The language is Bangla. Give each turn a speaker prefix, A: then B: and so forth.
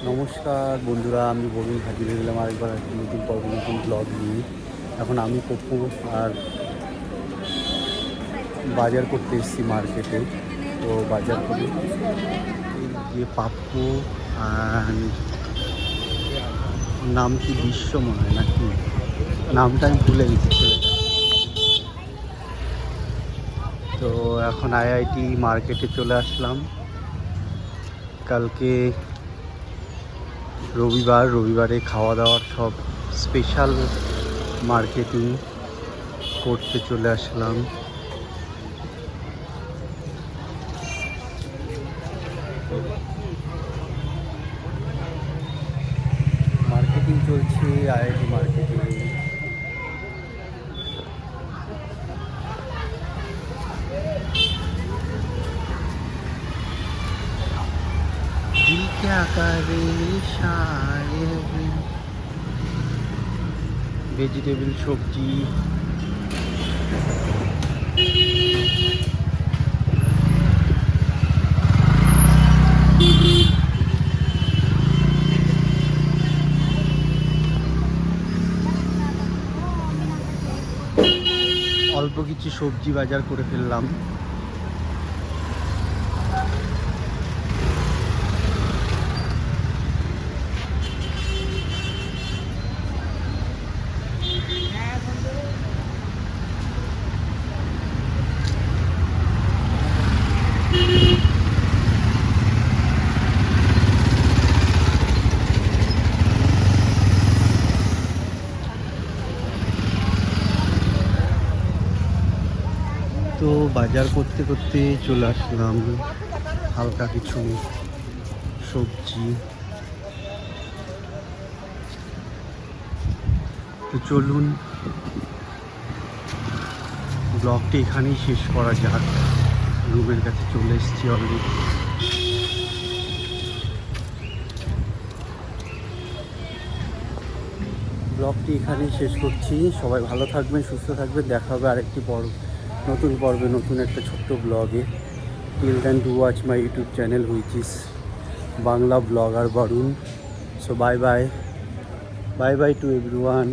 A: নমস্কার বন্ধুরা, আমি বরুণ হাজির হয়ে গেলাম আরেকবার একটি নতুন পর্ব, নতুন ব্লগ নিয়ে। এখন আমি পপ্পু আর বাজার করতে এসেছি মার্কেটে। তো বাজার করি যে পাপ্পু আর নাম কি বিশ্ব মনে হয় নাকি, নামটা আমি ভুলে গেছি ছেলেটা। তো এখন আইআইটি মার্কেটে চলে আসলাম। কালকে রবিবারে খাওয়া দাওয়ার সব স্পেশাল মার্কেটিং করতে চলে আসলাম। মার্কেটিং চলছে আইআইটি মার্কেটিং। दिल क्या करे शायर, ভেজিটেবল সবজি, অল্প কিছু সবজি বাজার করে ফেললাম। তো বাজার করতে করতে চলে আসলাম হালকা কিছু সবজি। তো চলুন ব্লগটি এখানেই শেষ করা যাক। রুমের কাছে চলে এসেছি অলরেডি। ব্লগটি এখানেই শেষ করছি। সবাই ভালো থাকবেন, সুস্থ থাকবেন। দেখা হবে আরেকটি নতুন পর্বে, নতুন একটা ছোট্ট ব্লগে। Till then do watch my YouTube channel which is Bangla blogger Barun. So bye bye to everyone.